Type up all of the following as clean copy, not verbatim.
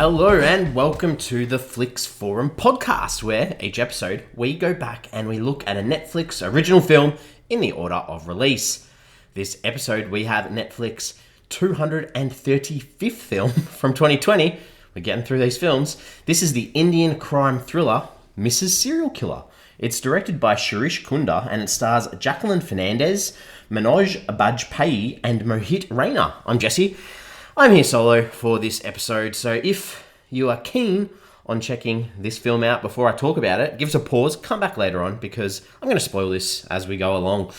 Hello and welcome to the Flix Forum podcast, where each episode we go back and we look at a Netflix original film in the order of release. This episode we have Netflix 235th film from 2020. We're getting through these films. This is the Indian crime thriller Mrs. Serial Killer. It's directed by Shirish Kunder and it stars Jacqueline Fernandez, Manoj, Bajpayee and Mohit Raina. I'm Jesse. I'm here solo for this episode, so if you are keen on checking this film out before I talk about it, give us a pause, come back later on, because I'm going to spoil this as we go along.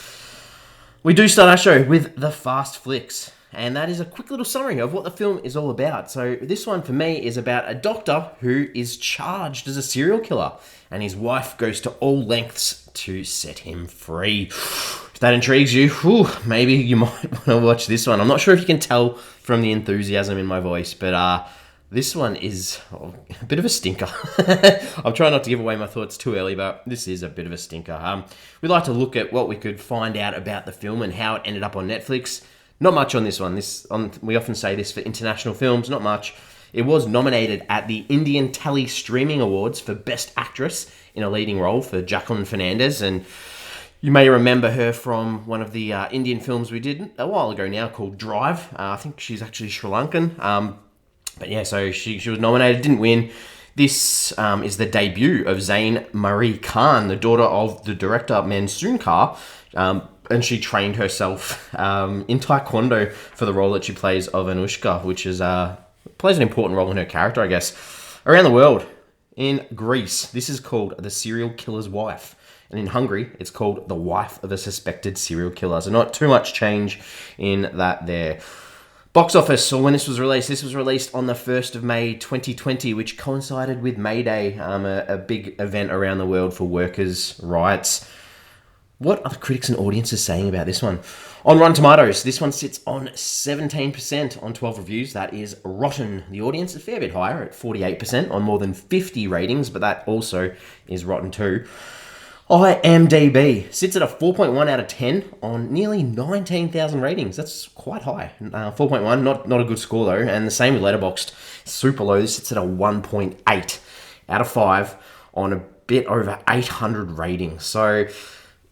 We do start our show with the Fast Flicks, and that is a quick little summary of what the film is all about. So this one for me is about a doctor who is charged as a serial killer, and his wife goes to all lengths to set him free. If that intrigues you, maybe you might want to watch this one. I'm not sure if you can tell from the enthusiasm in my voice, but this one is a bit of a stinker. I'm trying not to give away my thoughts too early, but this is a bit of a stinker. We like to look at what we could find out about the film and how it ended up on Netflix. Not much on this one. We often say this for international films, not much. It was nominated at the Indian Tele Streaming Awards for Best Actress in a Leading Role for Jacqueline Fernandez, and you may remember her from one of the Indian films we did a while ago now called Drive. I think she's actually Sri Lankan. But yeah, so she was nominated, didn't win. This is the debut of Zain Marie Khan, the daughter of the director Mansoon Khan, and she trained herself in Taekwondo for the role that she plays of Anushka, which is plays an important role in her character, I guess. Around the world, in Greece, this is called The Serial Killer's Wife. And in Hungary, it's called The Wife of a Suspected Serial Killer. So not too much change in that there. Box office, or when this was released on the 1st of May 2020, which coincided with May Day, a big event around the world for workers' rights. What are the critics and audiences saying about this one? On Rotten Tomatoes, this one sits on 17% on 12 reviews. That is rotten. The audience is a fair bit higher at 48% on more than 50 ratings, but that also is rotten too. IMDb sits at a 4.1 out of 10 on nearly 19,000 ratings. That's quite high. 4.1, not a good score though. And the same with Letterboxd, super low. This sits at a 1.8 out of 5 on a bit over 800 ratings. So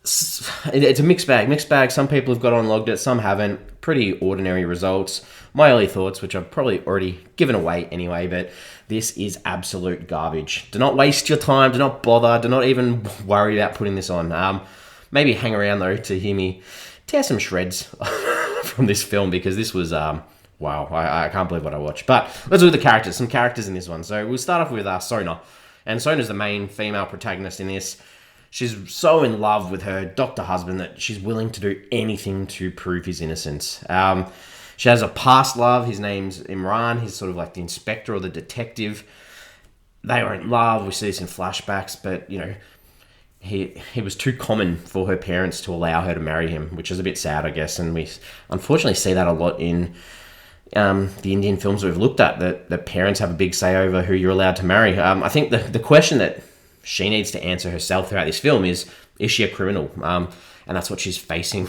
it's a mixed bag. Some people have got on logged it, some haven't. Pretty ordinary results. My early thoughts, which I've probably already given away anyway, but this is absolute garbage. Do not waste your time. Do not bother. Do not even worry about putting this on. Maybe hang around though to hear me tear some shreds from this film, because this was wow. I can't believe what I watched. But let's look at the characters. Some characters in this one. So we'll start off with Sona, and Sona's the main female protagonist in this. She's so in love with her doctor husband that she's willing to do anything to prove his innocence. She has a past love. His name's Imran. He's sort of like the inspector or the detective. They were in love. We see this in flashbacks, but he was too common for her parents to allow her to marry him, which is a bit sad, I guess. And we unfortunately see that a lot in the Indian films we've looked at, that parents have a big say over who you're allowed to marry. I think the question that she needs to answer herself throughout this film is she a criminal? And that's what she's facing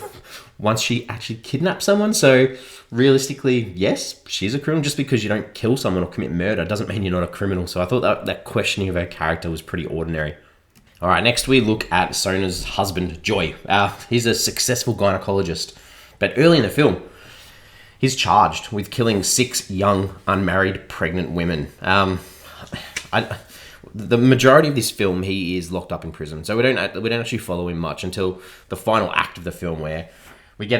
once she actually kidnaps someone. So realistically, yes, she's a criminal. Just because you don't kill someone or commit murder doesn't mean you're not a criminal. So I thought that questioning of her character was pretty ordinary. All right, next we look at Sona's husband, Joy. He's a successful gynecologist. But early in the film, he's charged with killing 6 young, unmarried, pregnant women. The majority of this film, he is locked up in prison. So we don't actually follow him much until the final act of the film, where we get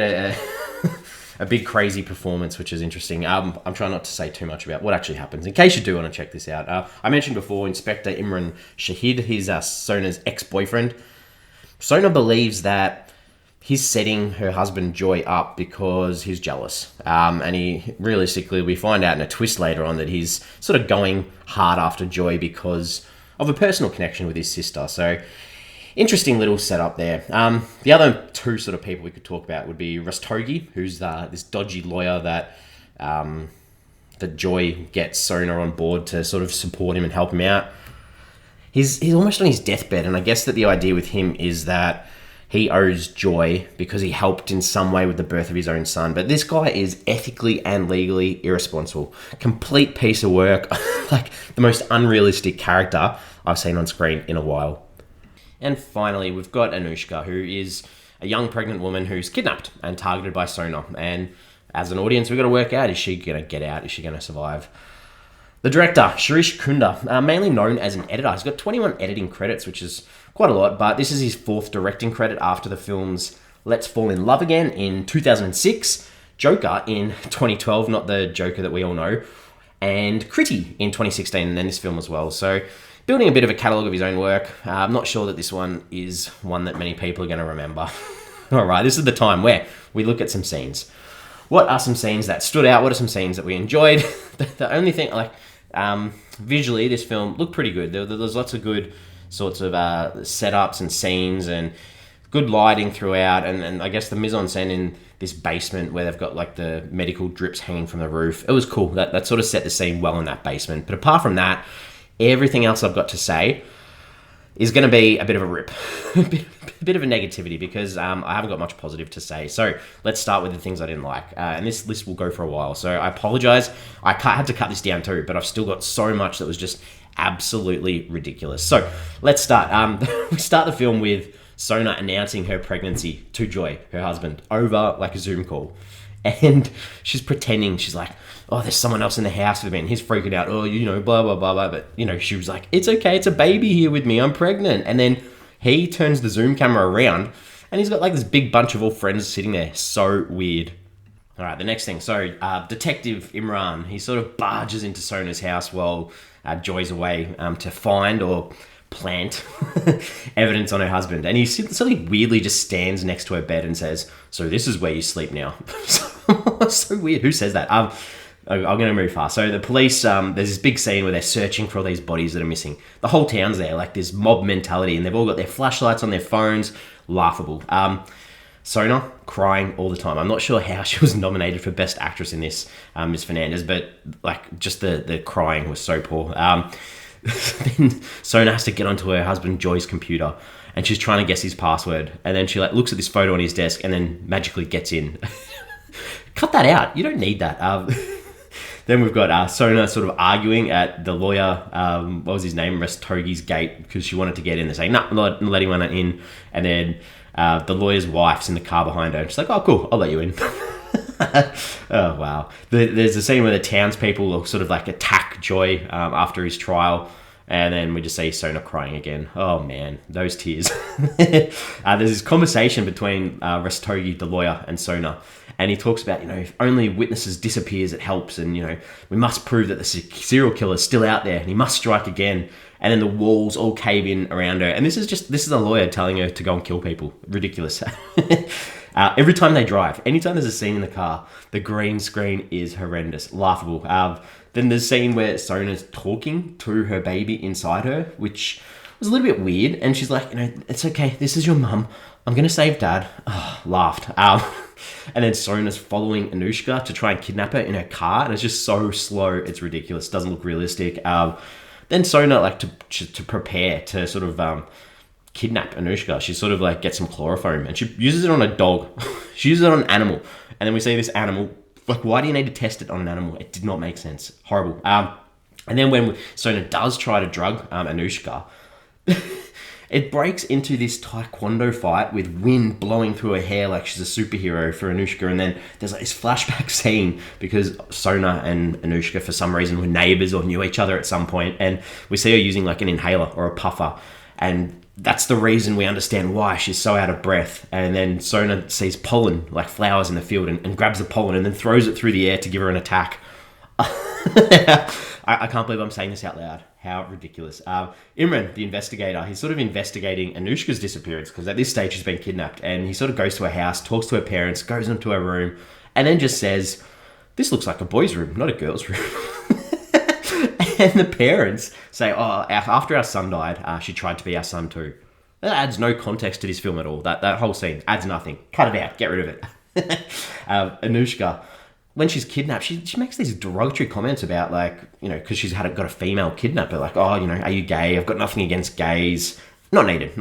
a big crazy performance, which is interesting. I'm trying not to say too much about what actually happens, in case you do want to check this out. I mentioned before Inspector Imran Shahid. He's Sona's ex-boyfriend. Sona believes that he's setting her husband Joy up because he's jealous. And realistically, we find out in a twist later on that he's sort of going hard after Joy because of a personal connection with his sister. So interesting little setup there. The other two sort of people we could talk about would be Rastogi, who's this dodgy lawyer that Joy gets Sona on board to sort of support him and help him out. He's almost on his deathbed, and I guess that the idea with him is that he owes Joy because he helped in some way with the birth of his own son. But this guy is ethically and legally irresponsible. Complete piece of work. Like the most unrealistic character I've seen on screen in a while. And finally, we've got Anushka, who is a young pregnant woman who's kidnapped and targeted by Sona. And as an audience, we've got to work out, is she going to get out? Is she going to survive? The director, Shirish Kunder, mainly known as an editor. He's got 21 editing credits, which is quite a lot, but this is his 4th directing credit after the films Let's Fall in Love Again in 2006, Joker in 2012, not the Joker that we all know, and Critty in 2016, and then this film as well. So building a bit of a catalogue of his own work. I'm not sure that this one is one that many people are going to remember. All right, this is the time where we look at some scenes. What are some scenes that stood out? What are some scenes that we enjoyed? The only thing, visually, this film looked pretty good. There's lots of good sorts of setups and scenes and good lighting throughout. And I guess the mise-en-scène in this basement where they've got like the medical drips hanging from the roof. It was cool. That sort of set the scene well in that basement. But apart from that, everything else I've got to say is going to be a bit of a rip. a bit of a negativity because I haven't got much positive to say. So let's start with the things I didn't like. And this list will go for a while. So I apologize. I had to cut this down too, but I've still got so much that was just absolutely ridiculous. So let's start. We start the film with Sona announcing her pregnancy to Joy, her husband, over like a Zoom call. And she's pretending, she's like, oh, there's someone else in the house with me. And he's freaking out, oh, blah, blah, blah, blah. But, she was like, it's okay, it's a baby here with me, I'm pregnant. And then he turns the Zoom camera around and he's got like this big bunch of all friends sitting there. So weird. All right, the next thing. So Detective Imran, he sort of barges into Sona's house while Joy's away to find or plant evidence on her husband. And he sort of weirdly just stands next to her bed and says, so this is where you sleep now. So weird. Who says that? I'm going to move fast. So the police, there's this big scene where they're searching for all these bodies that are missing. The whole town's there, like this mob mentality, and they've all got their flashlights on their phones. Laughable. Sona crying all the time. I'm not sure how she was nominated for Best Actress in this, Miss Fernandez, but like just the crying was so poor. Then Sona has to get onto her husband Joy's computer and she's trying to guess his password. And then she like looks at this photo on his desk and then magically gets in. Cut that out. You don't need that. Then we've got Sona sort of arguing at the lawyer, what was his name, Rastogi's gate, because she wanted to get in. They're saying, no, I'm not letting one in. And then the lawyer's wife's in the car behind her. And she's like, oh, cool, I'll let you in. Oh, wow. There's a scene where the townspeople sort of like attack Joy after his trial. And then we just see Sona crying again. Oh, man, those tears. There's this conversation between Rastogi, the lawyer, and Sona. And he talks about, if only witnesses disappears, it helps. And, we must prove that the serial killer is still out there and he must strike again. And then the walls all cave in around her. And this is a lawyer telling her to go and kill people. Ridiculous. Every time they drive, anytime there's a scene in the car, the green screen is horrendous, laughable. Then there's a scene where Sona's talking to her baby inside her, which was a little bit weird. And she's like, it's okay, this is your mum. I'm going to save dad. Oh, laughed. And then Sona's following Anushka to try and kidnap her in her car. And it's just so slow. It's ridiculous. Doesn't look realistic. Then Sona, to prepare to sort of kidnap Anushka, she sort of like gets some chloroform and she uses it on a dog. She uses it on an animal. And then we see this animal. Like, why do you need to test it on an animal? It did not make sense. Horrible. And then when Sona does try to drug Anushka, it breaks into this taekwondo fight with wind blowing through her hair like she's a superhero for Anushka. And then there's like this flashback scene because Sona and Anushka, for some reason, were neighbors or knew each other at some point. And we see her using like an inhaler or a puffer. And that's the reason we understand why she's so out of breath. And then Sona sees pollen, like flowers in the field, and grabs the pollen and then throws it through the air to give her an attack. I can't believe I'm saying this out loud. How ridiculous. Imran, the investigator, he's sort of investigating Anushka's disappearance because at this stage she's been kidnapped. And he sort of goes to her house, talks to her parents, goes into her room, and then just says, this looks like a boy's room, not a girl's room. And the parents say, oh, after our son died, she tried to be our son too. That adds no context to this film at all. That whole scene adds nothing. Cut it out. Get rid of it. Anushka, when she's kidnapped, she makes these derogatory comments about because she's got a female kidnapper. Like, oh, are you gay? I've got nothing against gays. Not needed.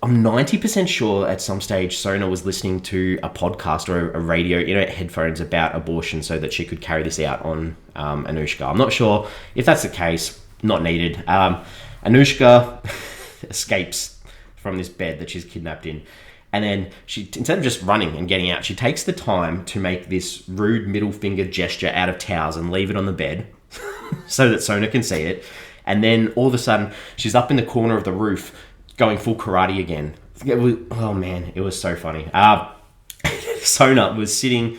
I'm 90% sure at some stage Sona was listening to a podcast or a radio, headphones about abortion so that she could carry this out on Anushka. I'm not sure if that's the case. Not needed. Anushka escapes from this bed that she's kidnapped in. And then she, instead of just running and getting out, she takes the time to make this rude middle finger gesture out of towels and leave it on the bed so that Sona can see it. And then all of a sudden, she's up in the corner of the roof going full karate again. Oh man, it was so funny. Sona was sitting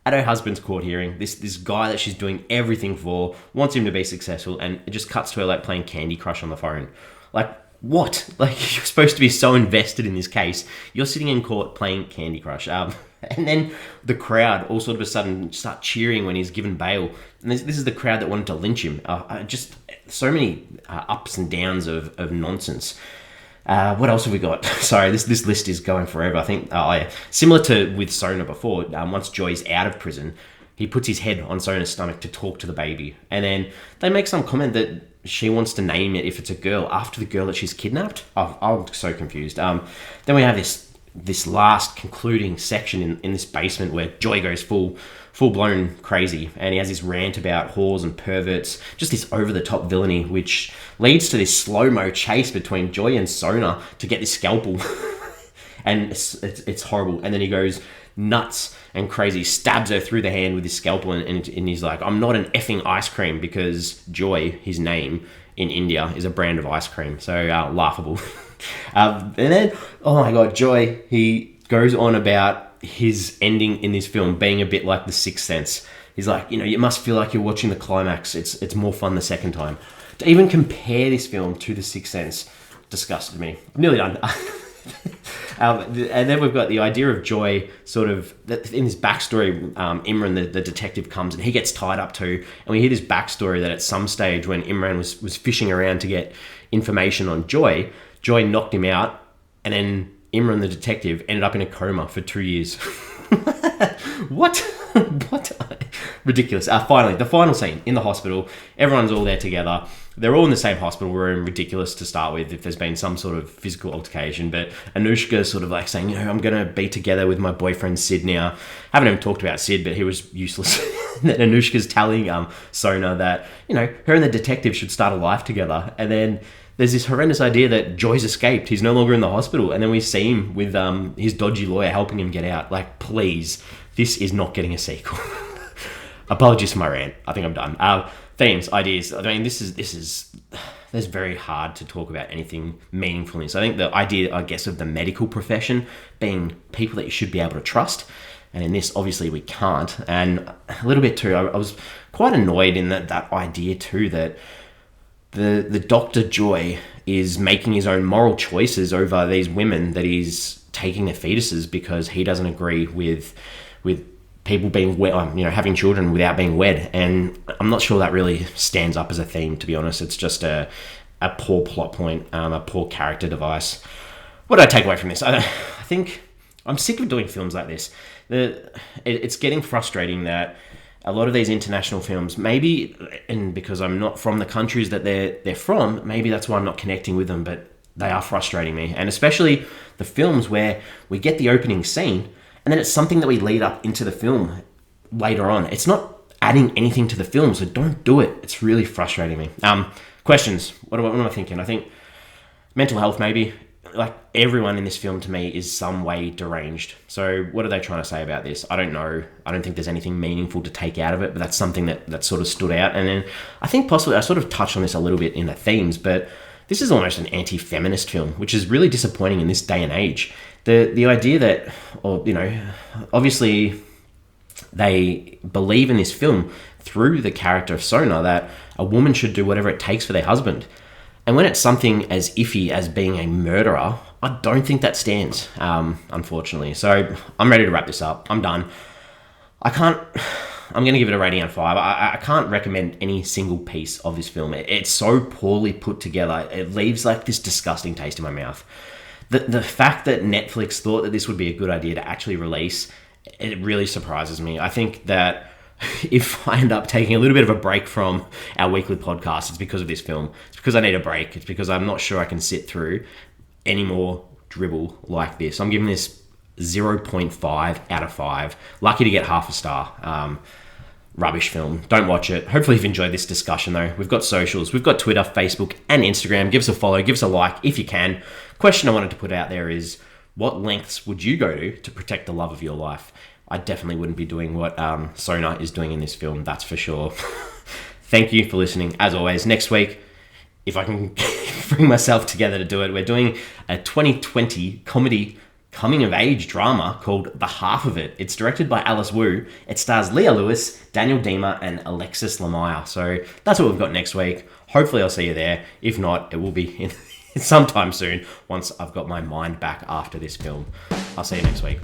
at her husband's court hearing. This guy that she's doing everything for wants him to be successful, and it just cuts to her like playing Candy Crush on the phone. Like, what? Like, you're supposed to be so invested in this case. You're sitting in court playing Candy Crush. And then the crowd all sort of a sudden start cheering when he's given bail. And this is the crowd that wanted to lynch him. Just so many ups and downs of nonsense. What else have we got? Sorry, this list is going forever. I think similar to with Sona before, once Joy's out of prison, he puts his head on Sona's stomach to talk to the baby. And then they make some comment that she wants to name it if it's a girl after the girl that she's kidnapped. I'm so confused. Then we have this last concluding section in this basement where Joy goes full-blown crazy, and he has this rant about whores and perverts, just this over-the-top villainy, which leads to this slow-mo chase between Joy and Sona to get this scalpel. And it's horrible. And then he goes nuts and crazy, stabs her through the hand with his scalpel, and he's like, I'm not an effing ice cream, because Joy, his name in India, is a brand of ice cream. So laughable. And then, oh my God, Joy, he goes on about his ending in this film being a bit like The Sixth Sense. He's like, you must feel like you're watching the climax. It's more fun the second time. To even compare this film to The Sixth Sense disgusted me. Nearly done. And then we've got the idea of Joy sort of, in his backstory, Imran, the detective, comes and he gets tied up too. And we hear this backstory that at some stage when Imran was fishing around to get information on Joy knocked him out, and then Imran, the detective, ended up in a coma for 2 years. What? Ridiculous. Finally, the final scene in the hospital. Everyone's all there together. They're all in the same hospital room. Ridiculous to start with if there's been some sort of physical altercation. But Anushka's sort of like saying, I'm going to be together with my boyfriend Sid now. Haven't even talked about Sid, but he was useless. And then Anushka's telling Sona that, her and the detective should start a life together. And then there's this horrendous idea that Joy's escaped. He's no longer in the hospital. And then we see him with his dodgy lawyer helping him get out. Like, please, this is not getting a sequel. Apologies for my rant. I think I'm done. Themes, ideas. I mean, this is very hard to talk about anything meaningful in this. I think the idea, I guess, of the medical profession being people that you should be able to trust. And in this, obviously, we can't. And a little bit too, I was quite annoyed in that idea too, that the Dr. Joy is making his own moral choices over these women that he's taking their fetuses because he doesn't agree with people being having children without being wed. And I'm not sure that really stands up as a theme, to be honest. It's just a poor plot point, a poor character device. What do I take away from this? I think I'm sick of doing films like this. It's getting frustrating that a lot of these international films, maybe, and because I'm not from the countries that they're from, maybe that's why I'm not connecting with them, but they are frustrating me. And especially the films where we get the opening scene and then it's something that we lead up into the film later on. It's not adding anything to the film, so don't do it. It's really frustrating me. Questions. What am I thinking? I think mental health, maybe. Like, everyone in this film to me is some way deranged. So what are they trying to say about this? I don't know. I don't think there's anything meaningful to take out of it, but that's something that sort of stood out. And then I think possibly I sort of touched on this a little bit in the themes, but this is almost an anti-feminist film, which is really disappointing in this day and age. The idea that, obviously they believe in this film through the character of Sona that a woman should do whatever it takes for their husband. And when it's something as iffy as being a murderer, I don't think that stands, unfortunately. So I'm ready to wrap this up. I'm done. I'm going to give it a rating out of 5. I can't recommend any single piece of this film. It's so poorly put together. It leaves like this disgusting taste in my mouth. The fact that Netflix thought that this would be a good idea to actually release, it really surprises me. I think that if I end up taking a little bit of a break from our weekly podcast, it's because of this film. It's because I need a break. It's because I'm not sure I can sit through any more dribble like this. I'm giving this 0.5 out of 5. Lucky to get half a star. Rubbish film. Don't watch it. Hopefully you've enjoyed this discussion though. We've got socials. We've got Twitter, Facebook, and Instagram. Give us a follow. Give us a like if you can. Question I wanted to put out there is, what lengths would you go to protect the love of your life? I definitely wouldn't be doing what Sona is doing in this film. That's for sure. Thank you for listening. As always, next week, if I can bring myself together to do it, we're doing a 2020 comedy coming-of-age drama called The Half of It. It's directed by Alice Wu. It stars Leah Lewis, Daniel Diemer, and Alexis Lamaya. So that's what we've got next week. Hopefully I'll see you there. If not, it will be in sometime soon once I've got my mind back after this film. I'll see you next week.